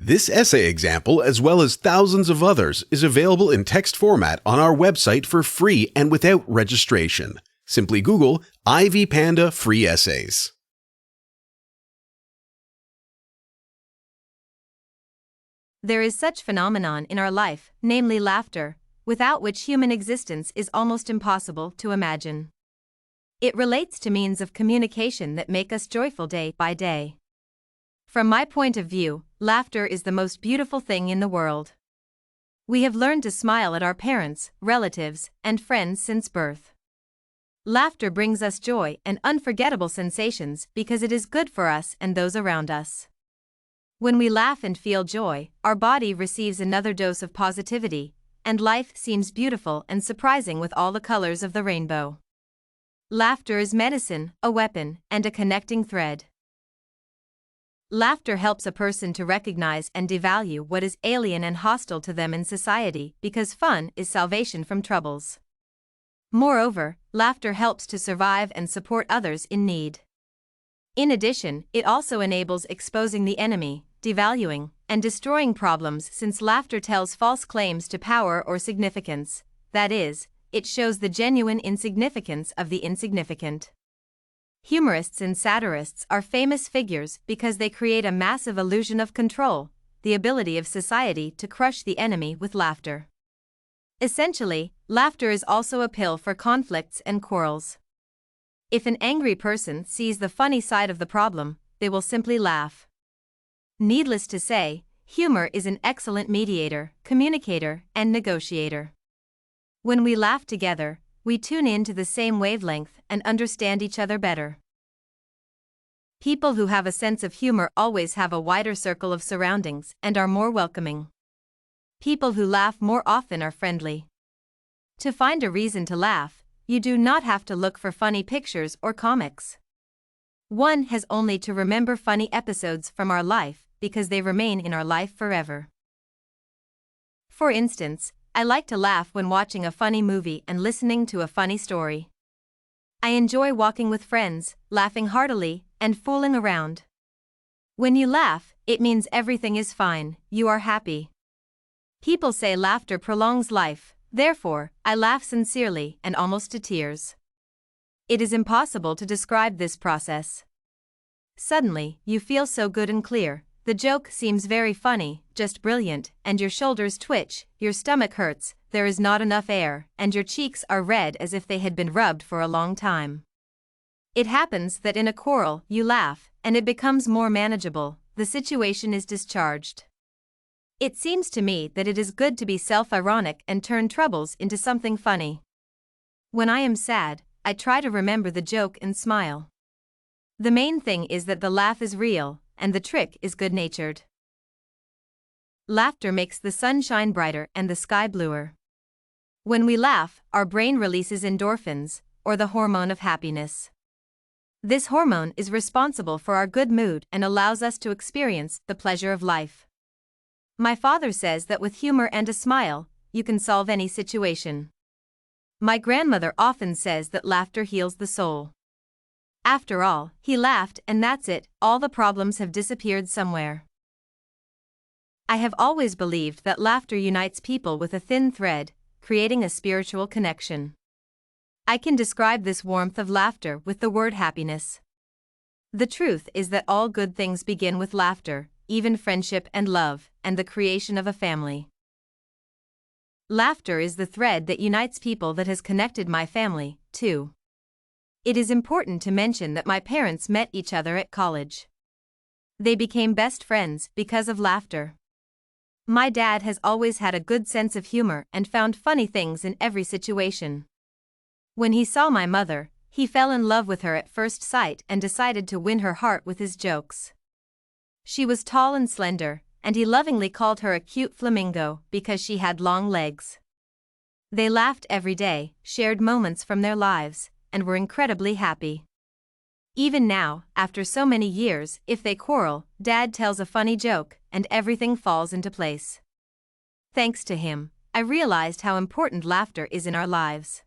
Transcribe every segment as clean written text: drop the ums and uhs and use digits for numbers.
This essay example, as well as thousands of others, is available in text format on our website for free and without registration. Simply Google Ivy Panda Free Essays. There is such phenomenon in our life, namely laughter, without which human existence is almost impossible to imagine. It relates to means of communication that make us joyful day by day. From my point of view, laughter is the most beautiful thing in the world. We have learned to smile at our parents, relatives, and friends since birth. Laughter brings us joy and unforgettable sensations because it is good for us and those around us. When we laugh and feel joy, our body receives another dose of positivity, and life seems beautiful and surprising with all the colors of the rainbow. Laughter is medicine, a weapon, and a connecting thread. Laughter helps a person to recognize and devalue what is alien and hostile to them in society because fun is salvation from troubles. Moreover, laughter helps to survive and support others in need. In addition, it also enables exposing the enemy, devaluing, and destroying problems since laughter tells false claims to power or significance, that is, it shows the genuine insignificance of the insignificant. Humorists and satirists are famous figures because they create a massive illusion of control, the ability of society to crush the enemy with laughter. Essentially, laughter is also a pill for conflicts and quarrels. If an angry person sees the funny side of the problem, they will simply laugh. Needless to say, humor is an excellent mediator, communicator, and negotiator. When we laugh together, we tune in to the same wavelength and understand each other better. People who have a sense of humor always have a wider circle of surroundings and are more welcoming. People who laugh more often are friendly. To find a reason to laugh, you do not have to look for funny pictures or comics. One has only to remember funny episodes from our life because they remain in our life forever. For instance, I like to laugh when watching a funny movie and listening to a funny story. I enjoy walking with friends, laughing heartily, and fooling around. When you laugh, it means everything is fine, you are happy. People say laughter prolongs life, therefore, I laugh sincerely and almost to tears. It is impossible to describe this process. Suddenly, you feel so good and clear, the joke seems very funny, just brilliant, and your shoulders twitch, your stomach hurts, there is not enough air, and your cheeks are red as if they had been rubbed for a long time. It happens that in a quarrel, you laugh, and it becomes more manageable, the situation is discharged. It seems to me that it is good to be self-ironic and turn troubles into something funny. When I am sad, I try to remember the joke and smile. The main thing is that the laugh is real, and the trick is good-natured. Laughter makes the sun shine brighter and the sky bluer. When we laugh, our brain releases endorphins, or the hormone of happiness. This hormone is responsible for our good mood and allows us to experience the pleasure of life. My father says that with humor and a smile, you can solve any situation. My grandmother often says that laughter heals the soul. After all, he laughed and that's it, all the problems have disappeared somewhere. I have always believed that laughter unites people with a thin thread, creating a spiritual connection. I can describe this warmth of laughter with the word happiness. The truth is that all good things begin with laughter, even friendship and love, and the creation of a family. Laughter is the thread that unites people that has connected my family, too. It is important to mention that my parents met each other at college. They became best friends because of laughter. My dad has always had a good sense of humor and found funny things in every situation. When he saw my mother, he fell in love with her at first sight and decided to win her heart with his jokes. She was tall and slender, and he lovingly called her a cute flamingo because she had long legs. They laughed every day, shared moments from their lives, and were incredibly happy. Even now, after so many years, if they quarrel, Dad tells a funny joke, and everything falls into place. Thanks to him, I realized how important laughter is in our lives.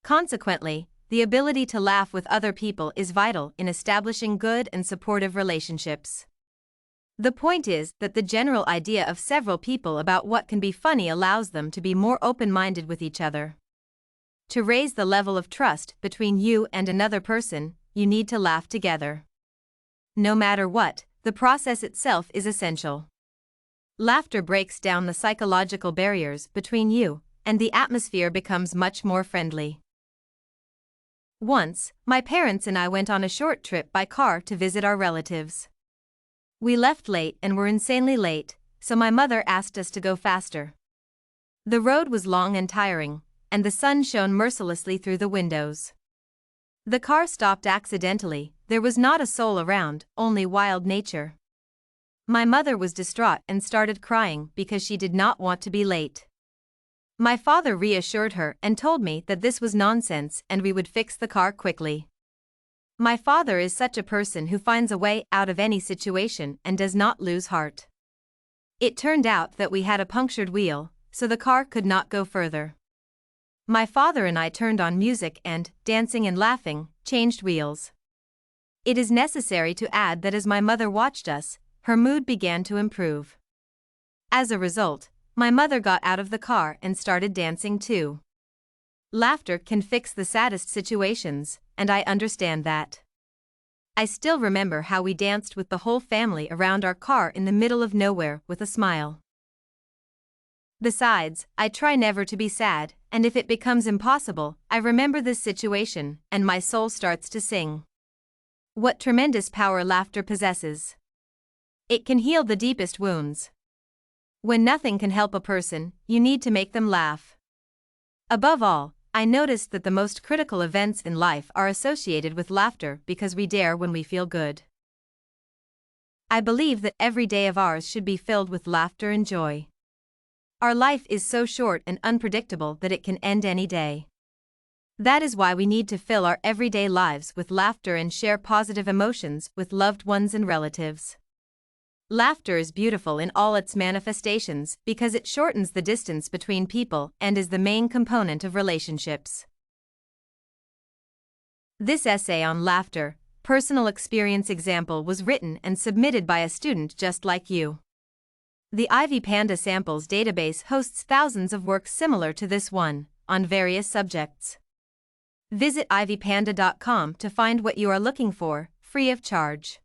Consequently, the ability to laugh with other people is vital in establishing good and supportive relationships. The point is that the general idea of several people about what can be funny allows them to be more open-minded with each other. To raise the level of trust between you and another person, you need to laugh together. No matter what, the process itself is essential. Laughter breaks down the psychological barriers between you, and the atmosphere becomes much more friendly. Once, my parents and I went on a short trip by car to visit our relatives. We left late and were insanely late, so my mother asked us to go faster. The road was long and tiring, and the sun shone mercilessly through the windows. The car stopped accidentally. There was not a soul around, only wild nature. My mother was distraught and started crying because she did not want to be late. My father reassured her and told me that this was nonsense and we would fix the car quickly. My father is such a person who finds a way out of any situation and does not lose heart. It turned out that we had a punctured wheel, so the car could not go further. My father and I turned on music and, dancing and laughing, changed wheels. It is necessary to add that as my mother watched us, her mood began to improve. As a result, my mother got out of the car and started dancing too. Laughter can fix the saddest situations, and I understand that. I still remember how we danced with the whole family around our car in the middle of nowhere with a smile. Besides, I try never to be sad, and if it becomes impossible, I remember this situation, and my soul starts to sing. What tremendous power laughter possesses! It can heal the deepest wounds. When nothing can help a person, you need to make them laugh. Above all, I noticed that the most critical events in life are associated with laughter because we dare when we feel good. I believe that every day of ours should be filled with laughter and joy. Our life is so short and unpredictable that it can end any day. That is why we need to fill our everyday lives with laughter and share positive emotions with loved ones and relatives. Laughter is beautiful in all its manifestations because it shortens the distance between people and is the main component of relationships. This essay on laughter, personal experience example was written and submitted by a student just like you. The Ivy Panda Samples database hosts thousands of works similar to this one, on various subjects. Visit ivypanda.com to find what you are looking for, free of charge.